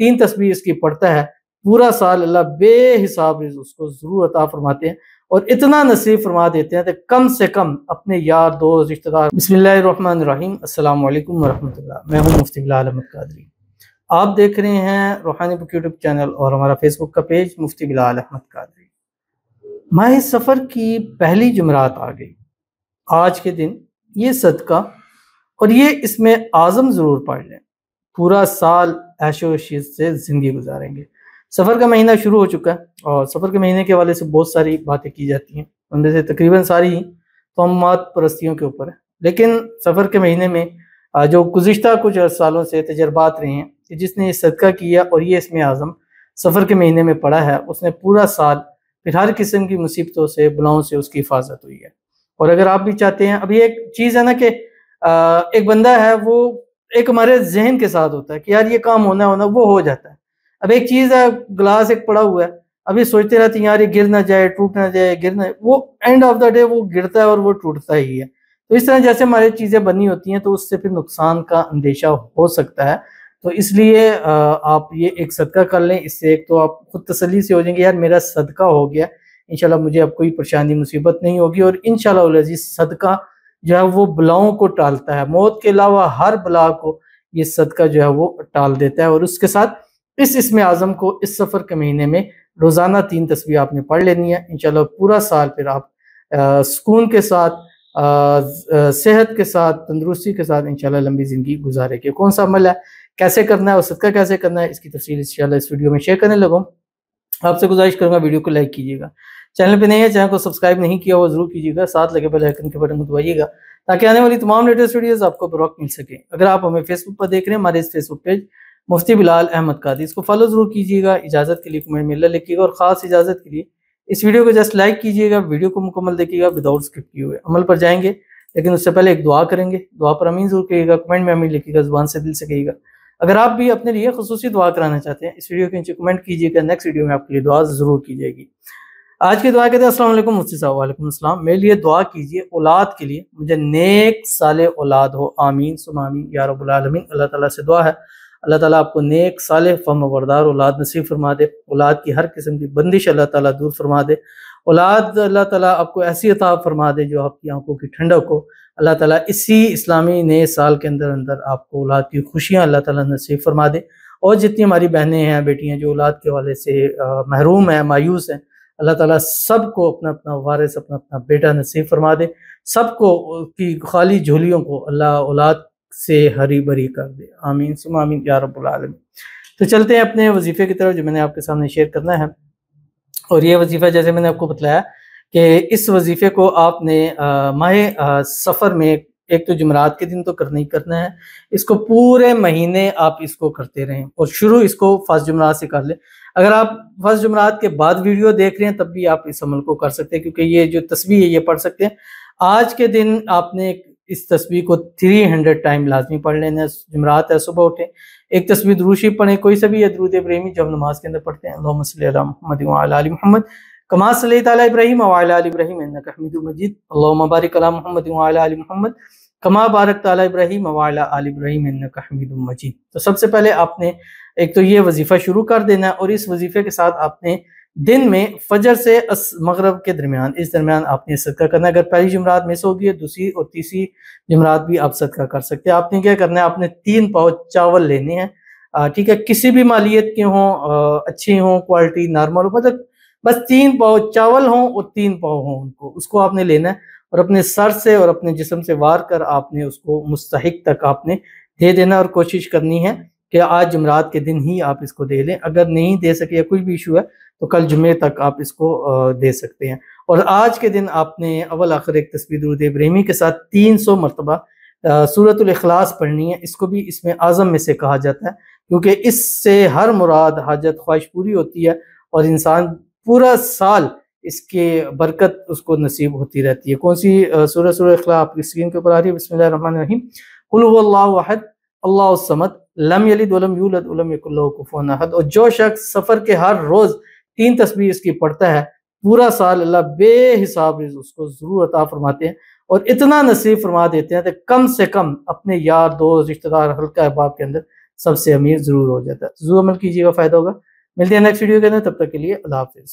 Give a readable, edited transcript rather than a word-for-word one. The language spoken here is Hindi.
3 तस्बीह इसकी पढ़ता है, पूरा साल अल्लाह बेहिसाब रिज़्क़ उसको ज़रूर अता फरमाते हैं और इतना नसीब फरमा देते हैं कि कम से कम अपने यार दोस्त रिश्तेदार। बिस्मिल्लाहिर्रहमानिर्रहीम, अस्सलामु अलैकुम वरहमतुल्लाह। मैं हूँ मुफ्ती बिलाल अहमद कादरी। आप देख रहे हैं रूहानी बुक यूट्यूब चैनल और हमारा फेसबुक का पेज मुफ्ती बिलाल अहमद कादरी। माह सफ़र की पहली जुमरात आ गई। आज के दिन ये सदका और ये इसमें आज़म ज़रूर पढ़ लें, पूरा साल ऐशो-इश्क़ से ज़िंदगी गुजारेंगे। सफ़र का महीना शुरू हो चुका है और सफ़र के महीने के हवाले से बहुत सारी बातें की जाती हैं, उनमें से तकरीबन सारी ही तोहमात परस्तियों के ऊपर है। लेकिन सफ़र के महीने में जो गुज़िश्ता कुछ सालों से तजर्बात रहे हैं कि जिसने ये सदका किया और ये इसमें आज़म सफ़र के महीने में पड़ा है, उसने पूरा साल फिर हर किस्म की मुसीबतों से, बलाओं से उसकी हिफाजत हुई है। और अगर आप भी चाहते हैं, अभी एक चीज़ है ना कि एक बंदा है, वो एक हमारे ज़हन के साथ होता है कि यार ये काम होना वो हो जाता है। अब एक चीज़ है, ग्लास एक पड़ा हुआ है, अभी सोचते रहते हैं यार ये गिर ना जाए, टूट ना जाए, गिर ना, वो एंड ऑफ द डे वो गिरता है और वो टूटता ही है। तो इस तरह जैसे हमारी चीज़ें बनी होती हैं तो उससे फिर नुकसान का अंदेशा हो सकता है। तो इसलिए आप ये एक सदका कर लें, इससे एक तो आप खुद तसल्ली से हो जाएंगे, यार मेरा सदका हो गया, इंशाल्लाह मुझे अब कोई परेशानी मुसीबत नहीं होगी। और इंशाल्लाह उल अज़ीज़ सदका जो है वो बलाओं को टालता है, मौत के अलावा हर बला को ये सदका जो है वो टाल देता है। और उसके साथ इसमें आज़म को इस सफ़र के महीने में रोज़ाना 3 तस्बीह आपने पढ़ लेनी है। इंशाल्लाह पूरा साल फिर आप सुकून के साथ, सेहत के साथ, तंदुरुस्ती के साथ इंशाल्लाह लंबी ज़िंदगी गुजारेंगे। कौन सा अमल है, कैसे करना है और सदका कैसे करना है, इसकी तफसील इंशाल्लाह इस वीडियो में शेयर करने लगा हूँ। आपसे गुजारिश करूँगा वीडियो को लाइक कीजिएगा, चैनल पे नए हैं चैनल को सब्सक्राइब नहीं किया वो ज़रूर कीजिएगा, साथ लगे बेल आइकन के बटन को दबाइएगा ताकि आने वाली तमाम लेटेस्ट वीडियोज़ आपको बर वक्त मिल सके। अगर आप हमें फेसबुक पर देख रहे हैं, हमारे इस फेसबुक पेज मुफ्ती बिलाल अहमद कादरी, इसको फॉलो ज़रूर कीजिएगा। इजाज़त के लिए कमेंट में अल्लाह लिखिएगा और ख़ास इजाज़त के लिए इस वीडियो को जस्ट लाइक कीजिएगा, वीडियो को मुकम्मल देखिएगा विदाउट स्किप किए हुए। अमल पर जाएंगे लेकिन उससे पहले एक दुआ करेंगे, दुआ पर आमीन ज़रूर कहिएगा, कमेंट में आमीन लिखिएगा, ज़ुबान से दिल से कहिएगा। अगर आप भी अपने लिए खुसूसी दुआ कराना चाहते हैं, इस वीडियो के नीचे कमेंट कीजिएगा, नेक्स्ट वीडियो में आपके लिए दुआ ज़रूर की जाएगी। आज की दुआ कहते हैं, अस्सलाम वालेकुम मुफ्ती साहब। वालेकुम अस्सलाम। मेरे लिए दुआ कीजिए औलाद के लिए, मुझे नेक साले औलाद हो, आमीन सुम्मा आमीन या रब्बुल आलमीन। अल्लाह ताला से दुआ है, अल्लाह ताला आपको नेक साले फर्माबरदार औलाद नसीब फरमा दे, औलाद की हर किस्म की बंदिश अल्लाह ताला दूर फरमा दे, औलाद अल्लाह ताला आपको ऐसी अता फरमा दे जो आपकी आंखों की ठंडक हो। अल्लाह ताला इसी इस्लामी नए साल के अंदर अंदर आपको औलाद की खुशियाँ अल्लाह ताला नसीब फरमा दे। और जितनी हमारी बहनें हैं, बेटियाँ जो औलाद के हवाले से महरूम हैं, मायूस हैं, अल्लाह ताला सबको अपना अपना वारिस, अपना अपना बेटा नसीब फरमा दे। सबको की खाली झोलियों को अल्लाह औलाद से हरी भरी कर दे, आमीन सुम्मा आमीन या रब्बुल आलमीन। तो चलते हैं अपने वजीफे की तरफ जो मैंने आपके सामने शेयर करना है। और ये वजीफ़ा जैसे मैंने आपको बताया कि इस वजीफ़े को आपने माह सफ़र में एक तो जुमरात के दिन तो करना ही करना है, इसको पूरे महीने आप इसको करते रहें और शुरू इसको फर्स्ट जुमरात से कर लें। अगर आप फर्स्ट जुमरात के बाद वीडियो देख रहे हैं तब भी आप इस अमल को कर सकते हैं, क्योंकि ये जो तस्बीह है ये पढ़ सकते हैं। आज के दिन आपने इस तस्बीह को 300 टाइम लाजमी पढ़ लेना है। जुमरात है, सुबह उठें, एक तस्बीह दुरूद शरीफ पढ़ें, कोई सा भी या दुरूद इब्राहिमी जो हम नमाज के अंदर पढ़ते हैं, अल्लाहुम्मा सल्ली अला मुहम्मद व अला आलि मुहम्मद कमा सल्लैता अला इब्राहीम व अला आलि इब्राहीम इन्नका हमीदुम मजीद, अल्लाहुम्मा बारिक अला मुहम्मद व अला आलि मुहम्मद कमा बारकता अला इब्राहीम व अला आलि इब्राहीम इन्नका हमीदुम मजीद। तो सबसे पहले आपने एक तो ये वजीफा शुरू कर देना है और इस वजीफे के साथ आपने दिन में फजर से मगरब के दरमियान, इस दरमियान आपने सदका करना है। अगर पहली जुमरात मिस होगी है, दूसरी और तीसरी जुमरात भी आप सदका कर सकते हैं। आपने क्या करना है, आपने 3 पाव चावल लेने हैं, ठीक है, किसी भी मालियत के हों, अच्छी हों, क्वालिटी नॉर्मल हो, मतलब बस 3 पाव चावल हों और 3 पाव हों, उसको आपने लेना है और अपने सर से और अपने जिस्म से वार कर आपने उसको मुस्तहिक तक आपने दे देना। और कोशिश करनी है कि आज जुमरात के दिन ही आप इसको दे लें। अगर नहीं दे सके या कोई भी इशू है तो कल जुमे तक आप इसको दे सकते हैं। और आज के दिन आपने अव्वल आखिर एक तस्बीह दुरूद इब्राहिमी के साथ 300 मरतबा सूरतुल इखलास पढ़नी है। इसको भी इसमें आज़म में से कहा जाता है, क्योंकि इससे हर मुराद, हाजत, ख्वाहिश पूरी होती है और इंसान पूरा साल इसके बरकत उसको नसीब होती रहती है। कौन सी सूरत इखलास आपकी स्क्रीन के ऊपर आ रही है, बिस्मिल्लाहिर्रहमानिर्रहीम। कुल हुवल्लाहु अहद अल्लाहुस समद लम यलिद वलम यूलद वलम यकुल लहू कुफुवन अहद। और जो शख्स सफ़र के हर रोज़ 3 तस्बीह इसकी पढ़ता है, पूरा साल अल्लाह बेहिसाब रिज़्क़ उसको ज़रूर अता फरमाते हैं और इतना नसीब फरमा देते हैं कि कम से कम अपने यार दोस्त रिश्तेदार हल्का अहबाब के अंदर सबसे अमीर जरूर हो जाता है। जरूर अमल कीजिएगा, फायदा होगा। मिलते हैं नेक्स्ट वीडियो के अंदर, तब तक के लिए अल्लाह हाफिज।